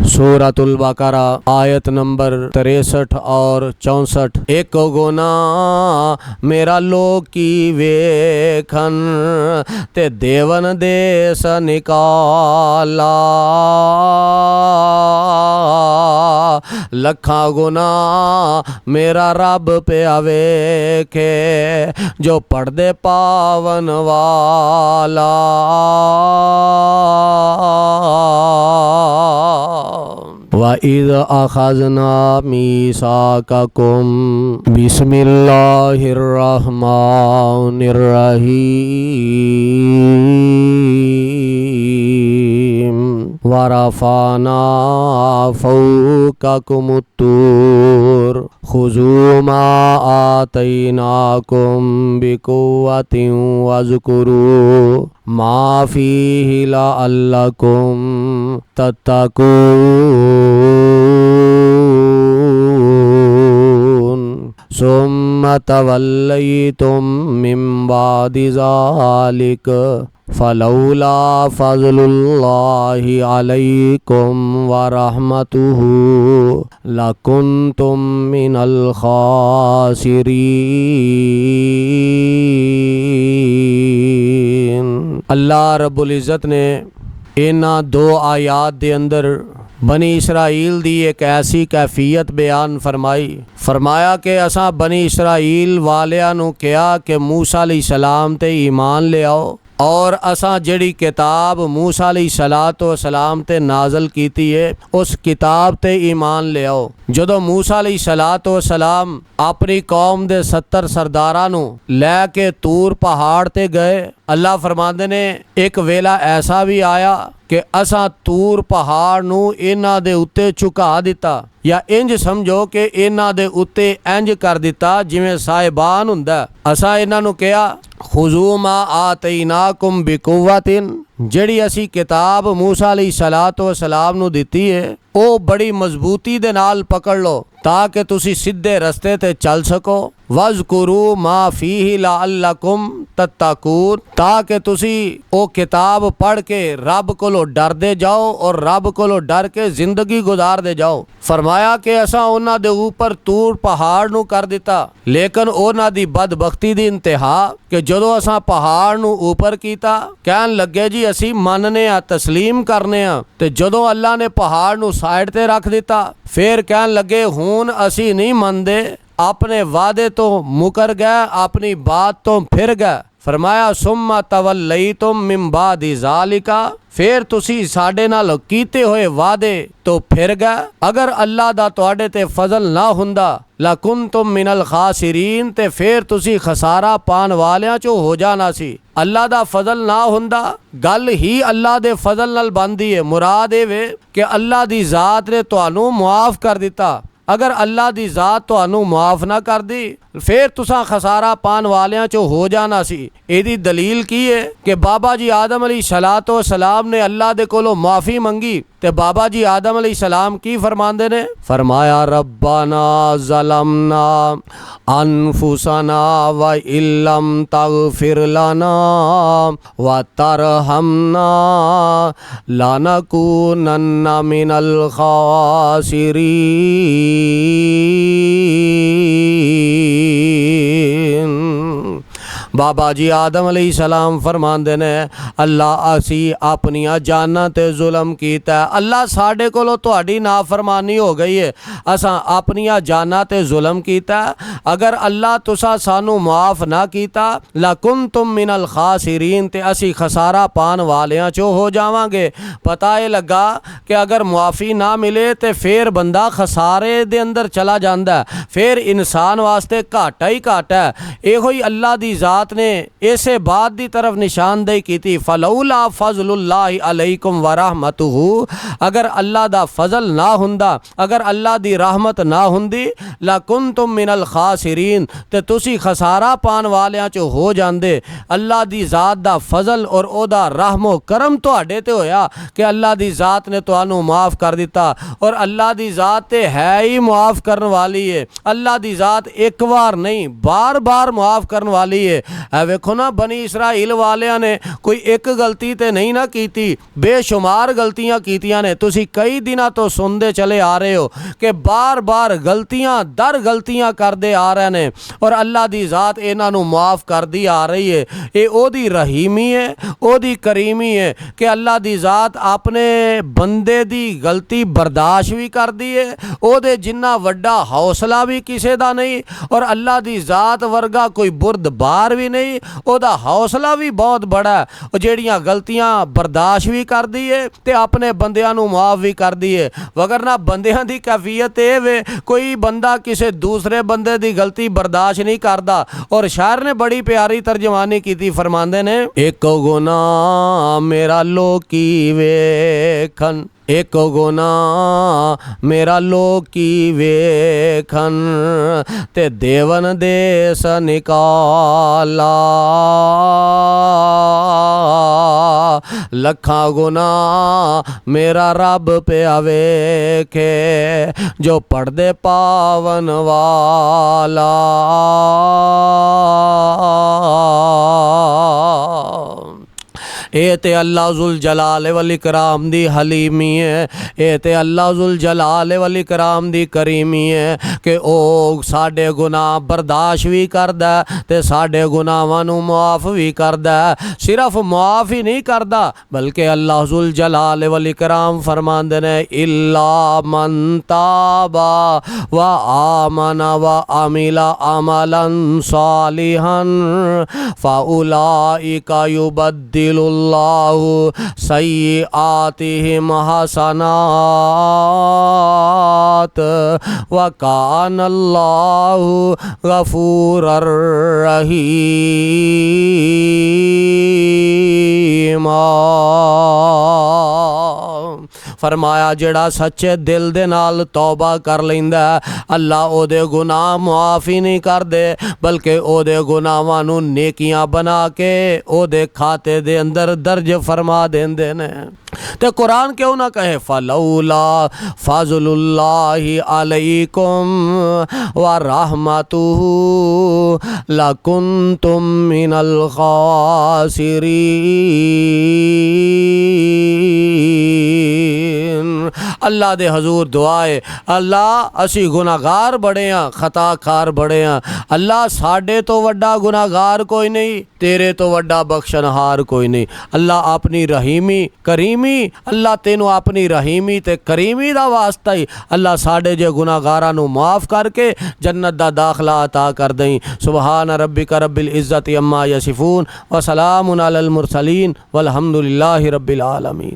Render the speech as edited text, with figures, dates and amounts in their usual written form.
सूरतुल बकरा आयत नंबर 63 और 64। एक गुना मेरा लोकी वेखन ते देवन देस निकाला, लखा गुना मेरा रब पे वेखे जो पढ़दे पावन वाला। वइज़ अख़ज़ना मीसाककुम बिस्मिल्लाहिर्रहमानिर्रहीम वरफ़अना फ़ौक़कुमुत्तूर ख़ुज़ू मा आतैनाकुम बिक़ुव्वतिन वज़्कुरू मा फ़ीहि लअल्लकुम तत्तक़ून सुम्मा तवल्लैतुम मिन बादि ज़ालिक फ़लौला फ़ज़्लुल्लाहि अलैकुम व रहमतुहु लकुन्तुम मिनल ख़ासिरीन। अल्लाह रब्बुल इज़्ज़त ने इन्हां दो आयात दे अंदर बनी इसराइल दी एक ऐसी कैफियत बयान फरमाया कि असां बनी इसराइल वालियां नूं कहा कि मूसा अलैहिस्सलाम ते ईमान ले आओ और असां जिहड़ी किताब मूसा अलैहिस्सलाम ते नाज़िल कीती है उस किताब ते ईमान ले आओ। जदों मूसा अलैहिस्सलाम अपनी कौम दे 70 सरदारां नूं लैके तूर पहाड़ ते गए, अल्लाह फरमांदे ने एक वेला ऐसा भी आया कि असां तूर पहाड़ नूं इन्हां दे उत्ते झुका दिता, या इंज समझो कि इन्हां दे उत्ते इंज कर दिता जिवें साहिबान हुंदा। असां इन्हां नूं कहा खुज़ू मा आतैनाकुम बिक़ुव्वतिन, जिहड़ी असी किताब मूसा अलैहिस्सलाम नूं दिती है वो बड़ी मजबूती दे नाल पकड़ लो ताकि तुसी सीधे रस्ते ते चल सको। वज़्कुरू मा फ़ीहि लअल्लकुम तत्तक़ून, ताकि तुसी वो किताब पढ़ के रब कोलों डरदे जाओ और रब कोलों डर के जिंदगी गुजारदे जाओ। फरमाया कि असां उन्हां दे ऊपर तूर पहाड़ नूं कर दिता, लेकिन उन्हां दी बदबख्ती दी इंतहा कि जदों असां पहाड़ नूं ऊपर कीता कहन लगे जी असी मनने आ तस्लीम करने आ, ते जदों अल्लाह ने पहाड़ नूं साइड ते रख दिता फिर कहन लगे हुण असी नहीं मनदे, अपने वादे तो मुकर गए, अपनी बात तो फिर गए। फरमाया सुम्मा तवल्लैतुम मिन बादि ज़ालिका, फिर तुसी साडे नाल कीते होए वादे तो फिर गए। अगर अल्लाह दा तुहाडे ते फजल ना हुंदा लकुन्तुम मिनल खासिरीन, ते फिर तुसी खसारा पान वालियां चो हो जाना सी। अल्लाह दा फजल ना हुंदा, गल ही अल्लाह दे फजल नाल बनदी है। मुराद ए वे कि अल्लाह दी जात ने तुहानू मुआफ कर दिता। अगर अल्लाह दी जात तुहानू मुआफ ना कर दी फिर तुसां खसारा पान वालियां चो हो जाना सी। एदी दलील की है कि बाबा जी आदम अलैहिस्सलाम ने अल्लाह दे कोलों माफ़ी मंगी, ते बाबा जी आदम अलैहिस्सलाम की फरमांदे ने, फरमाया रब्बाना ज़लमना अनफुसना व इल्लम तगफिर लना व तरहमना लनकूनन्ना मिनल खासिरीन। बाबा जी आदम अलैहिस्सलाम फरमांदे ने अल्लाह असी अपनियां जानां ते जुल्म कीता, अल्लाह साडे कोलों तुहाडी नाफरमानी हो गई है, असां अपनियां जानां ते जुल्म कीता। अगर अल्लाह तुसा सानू मुआफ ना कीता लकुन्तुम मिनल खासिरीन, ते असी खसारा पान वालियां चो हो जावांगे। पता ये लगा कि अगर मुआफ़ी ना मिले तो फिर बंदा खसारे दे अंदर चला जांदा, फिर इंसान वास्ते घाटा ही घाटा है। इहो ही अल्लाह दी जात ने इसे बात दी तरफ निशानदेही की थी, फलौला फजलुल्लाहि अलैकुम व रहमतुहु, अगर अल्लाह दा फजल ना हुंदा, अगर अल्लाह दी रहमत ना हुंदी लकुन्तुम मिनल खासिरीन, ते तुसी खसारा पान वालियां चो हो जांदे। अल्लाह दी जात दा फजल और ओदा रहमो करम तुहाडे ते होया कि अल्लाह दी जात ने तुहानू माफ़ कर दिता, और अल्लाह दी जात ते है ही मुआफ़ करने वाली है। अल्लाह दी जात एक बार नहीं बार बार मुआफ़ करने वाली है। है वेखो ना बनी इसराइल वालियां ने कोई एक गलती तो नहीं ना कीती, बेशुमार गलतियां कीतियां ने। तुसी कई दिनों तो सुनते चले आ रहे हो कि बार बार गलतियां दर गलतियां करते आ रहे ने और अल्लाह दी ज़ात इन्हां नूं माफ़ करदी आ रही है। ये ओदी रहीमी है, ओदी करीमी है कि अल्लाह दी ज़ात अपने बंदे दी गलती बर्दाश्त भी करदी है। ओदे जिन्ना वड्डा हौसला भी किसी दा नहीं और अल्लाह दी ज़ात वर्गा कोई बुरदबार भी नहीं, ओदा हौसला भी बहुत बड़ा है। और जेड़ियां गलतियां बर्दाश्त भी करदी है ते अपने बंदियां नूं माफ़ भी करदी है। वगरना बंदियां दी कैफियत ये वे कोई बंदा किसी दूसरे बंदे दी गलती बर्दाश्त नहीं करता। और शायर ने बड़ी प्यारी तर्जमानी की थी, फरमांदे ने एक गुनाह मेरा लोकी वेखन, एक गुनाह मेरा लोकी वेखन ते देवन देस निकाला, लखा गुनाह मेरा रब पे वेखे जो पढ़दे पावन वाला। ये ते अल्लाह जुल जलाल वल इकराम दी हलीमी है, ये ते अल्लाह जुल जलाल वल इकराम दी करीमी है कि ओ साडे गुनाह बर्दाश्त भी करदा ते साडे गुनाहां नूं माफ़ भी करदा। सिर्फ माफ़ ही नहीं करदा बल्कि अल्लाह जुल जलाल वल इकराम फरमांदे ने इल्ला मन ताबा व आमना व अमिला अमलन सालिहन फ़उलाइका युबद्दिलुल्लाहु सय्यिआतिहिम हसनात व कानल्लाहु गफूरर रहीमा। फरमाया जेड़ा सच्चे दिल दे नाल तौबा कर लैंदा अल्लाह ओदे गुनाह माफ़ ही नहीं करदे बल्कि ओदे गुनाहां नूं नेकियां बना के ओदे खाते दे अंदर दर्ज फरमा देंदे ने। ते कुरान क्यों ना कहे फलौला फज़लुल्लाहि अलैकुम व रहमतुहु लकुंतुम मिनल खासिरीन। अल्लाह दे हजूर दुआए अल्लाह असी गुनाहगार बड़े हाँ, खताकार बड़े हाँ। अल्लाह साडे तो वड्डा गुनाहगार कोई नहीं, तेरे तो वड्डा बख्शनहार कोई नहीं। अल्लाह अपनी रहीमी करीमी, अल्लाह तेनों अपनी रहीमी ते करीमी दा वास्ता ही अल्लाह साडे जे गुनाहगारां नूं माफ़ करके जन्नत दा दाखला अता कर दई। सुबहान रब्बिका रब्बिल इज़्ज़ति अम्मा यसिफून व सलामुन अलल मुरसलीन वल्हम्दुलिल्लाहि रब्बिल आलमीन।